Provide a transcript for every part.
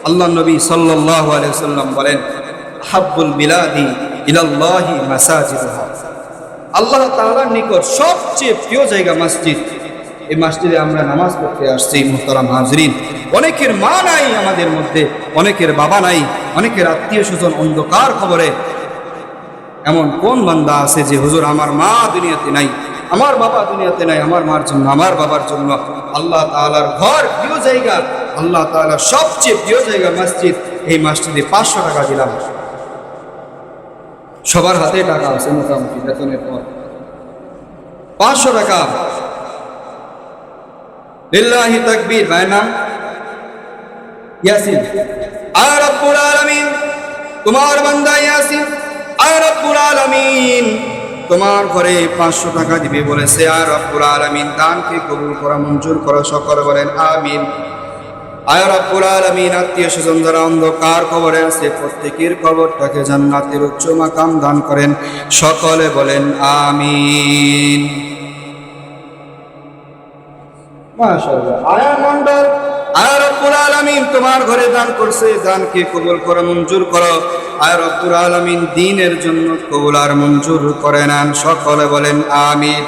আল্লাহ নবী সাল্লাল্লাহু আলাইহি ওয়াসাল্লাম বলেন, হাব্বুল বিলাদি ইলাল্লাহি মাসাজিদুহা, আল্লাহ তাআলার নিকট সবচেয়ে প্রিয় জায়গা মসজিদ। এই মসজিদে আমরা নামাজ পড়তে আসছি। মুহতারাম হাজরিন, অনেকের মা নাই আমাদের মধ্যে, অনেকের বাবা নাই, অনেকের আত্মীয় স্বজন অন্ধকার কবরে। এমন কোন বান্দা আছে যে হুজুর আমার মা দুনিয়াতে নাই, আমার বাবা দুনিয়াতে নাই, আমার মার জন্য, আমার বাবার জন্য আল্লাহ তাআলার ঘর প্রিয় জায়গা, আল্লাহ তাআলার সবচেয়ে প্রিয় জায়গা মসজিদ। এই মসজিদে 500 টাকা দিলাম। সবার হাতে টাকা আছে মোটামুটি বেতনের পর 500 টাকা। লিল্লাহি তাকবীর। ভাই নাম ইয়াসিন। আয় রব্বুল আলামিন, তোমার বান্দা ইয়াসিন, আয় রব্বুল আলামিন তোমার ঘরে 500 টাকা দিবে বলেছে। আয় রব্বুল আলামিন দানকে কবুল করা, মঞ্জুর করা। সকলে বলেন আমিন। আয় রব্বুল আলামিন আত্মীয় স্বজন যারা অন্ধকার কবরে আছে প্রত্যেকের কবরটাকে জান্নাতের উচ্চ মাকাম দান করেন। সকলে বলেন আমিন। মাশাআল্লাহ। আয়া মন্ডল, আয় রব্বুল আলামিন তোমার ঘরে দান করছে, দানকে কবুল করো, মঞ্জুর করো। আয় রব্বুল আলামিন দ্বীনের জন্য কবুল আর মঞ্জুর করে নেন। সকলে বলেন আমিন।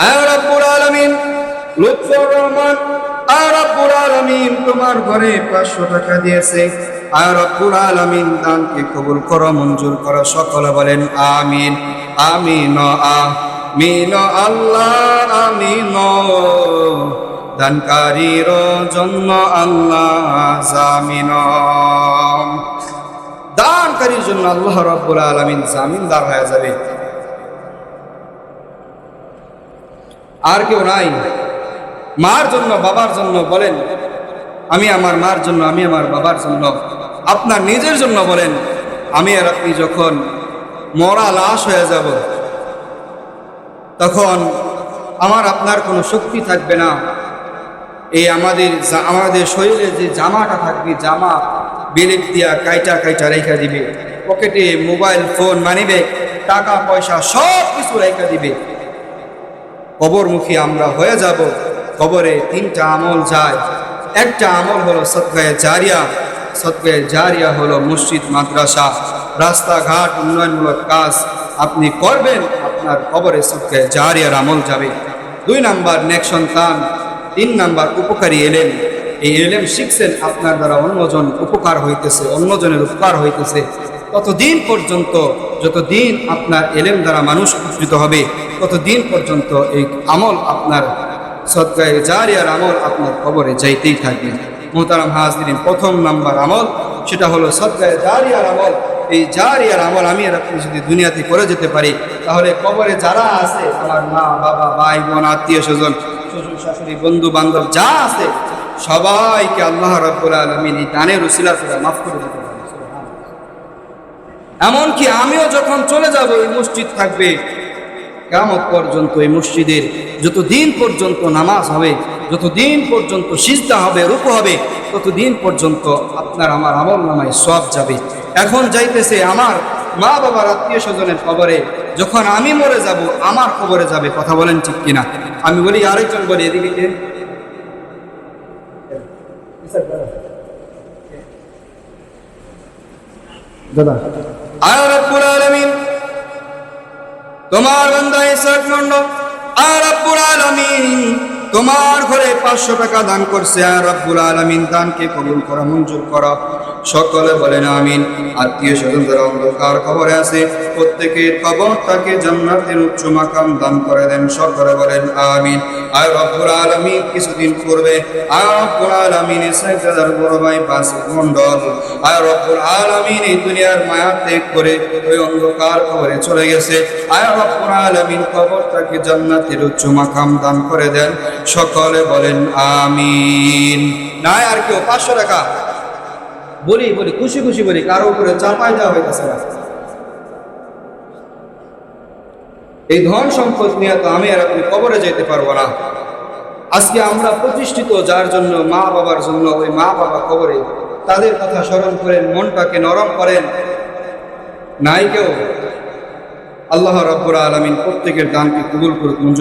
আয় রব্বুল আলামিন লুৎফুর রহমান, আয় রব্বুল আলামিন তোমার ঘরে 500 টাকা দিয়েছে। আয় রব্বুল আলামিন দানকে কবুল করো, মঞ্জুর করো। সকলে বলেন আমিন। আমিন আমিন আল্লাহ আমিন। দানকারীর জন্য আল্লাহ জামিন। দানকারীর জন্য আল্লাহ রব্বুল আলামিন জামিনদার হয়ে যাবে। আর কেউ নাই। মার জন্য, বাবার জন্য বলেন আমি আমার মার জন্য, আমি আমার বাবার জন্য। আপনার নিজের জন্য বলেন আমি আর আপনি যখন মরা লাশ হয়ে যাব তখন আমার আপনার কোনো শক্তি থাকবে না। এই আমাদের শরীরে যে জামাটা থাকবে, জামা বেলেট দিয়া কাইটা কাইটা রেখা দিবে, পকেটে মোবাইল ফোন, মানিব্যাগ, টাকা পয়সা সব কিছু রেখা দিবে। কবরমুখী আমরা হয়ে যাব। কবরে 3টা আমল যায়। একটা আমল হলো সদকায়ে জারিয়া। সদকায়ে জারিয়া হলো মসজিদ, মাদ্রাসা, রাস্তাঘাট, উন্নয়নমূলক কাজ আপনি করবেন, আপনার কবরে সদকায়ে জারিয়ার আমল যাবে। 2 নাম্বার নেক সন্তান। 3 নাম্বার উপকারী এলেম। এই এলেম শিখছেন, আপনার দ্বারা অন্যজন উপকার হইতেছে, অন্যজনের উপকার হইতেছে। ততদিন পর্যন্ত, যতদিন আপনার এলেম দ্বারা মানুষ উপকৃত হবে, ততদিন পর্যন্ত এই আমল, আপনার সদকায়ে জারিয়ার আমল আপনার কবরে যাইতেই থাকবে। মুহতারাম হাজরিন, 1 নাম্বার আমল সেটা হলো সদকায়ে জারিয়ার আমল। এই জারিয়ার আমল আমি আর আপনি যদি দুনিয়াতে করে যেতে পারি তাহলে কবরে যারা আছে, আমার মা, বাবা, ভাই, বোন, আত্মীয় স্বজন, শ্বশুর শাশুড়ি, বন্ধু বান্ধব যা আছে সবাইকে আল্লাহ রাব্বুল আলামিন এই দানের উসিলা করে মাফ করে দিতে পারেন। এমনকি আমিও যখন চলে যাব এই মসজিদ থাকবে কিয়ামত পর্যন্ত। এই মসজিদের যতদিন পর্যন্ত নামাজ হবে, যতদিন পর্যন্ত সিজদা হবে, রুকু হবে, ততদিন পর্যন্ত আপনার আমার আমল নামায় সওয়াব যাবে। এখন যাইতেছে আমার মা বাবার আত্মীয় স্বজনের কবরে। যখন আমি মরে যাব আমার কবরে যাবে। কথা বলেন ঠিক কিনা? আমি বলি, আরেকজন বলি, এদিকে দাদা। আয় রব্বুল আলামিন তোমার বান্দা ইসহাক মন্ডল, আয় রব্বুল আলামিন তোমার ঘরে 500 টাকা দান করছে। আয় রব্বুল আলামিন দানকে কবুল করা, মঞ্জুর করা। সকলে বলেন আমিন। আত্মীয় স্বজন যারা অন্ধকার কবরে আছে প্রত্যেকের কবরটাকে জান্নাতের উচ্চ মাকাম দান করে দেন। সকলে বলেন আমিন। আয় রব্বুল আলামিন কিছুদিন পূর্বে আয় রব্বুল আলামিন ইসহাক দাদার বড় ভাই বাসিত মন্ডল, আয় রব্বুল আলামিন এই দুনিয়ার মায়া ত্যাগ করে ওই অন্ধকার কবরে চলে গেছে। আয় রব্বুল আলামিন কবরটাকে জান্নাতের উচ্চ মাকাম দান করে দেন। সকলে বলেন আমিন। নাই আর কেউ 500 টাকা বলি খুশি খুশি বলি, কারো উপরে চাপাই দেওয়া হইতেছে না। এই ধন সম্পদ নিয়ে তো আমি আর আপনি কবরে যেতে পারবো না। আজকে আমরা প্রতিষ্ঠিত যার জন্য, মা বাবার জন্য, ওই মা বাবা কবরে, তাদের কথা স্মরণ করেন, মনটাকে নরম করেন। নাই কেউ? আল্লাহ রাব্বুল আলামিন প্রত্যেকের দানকে কবুল করুন।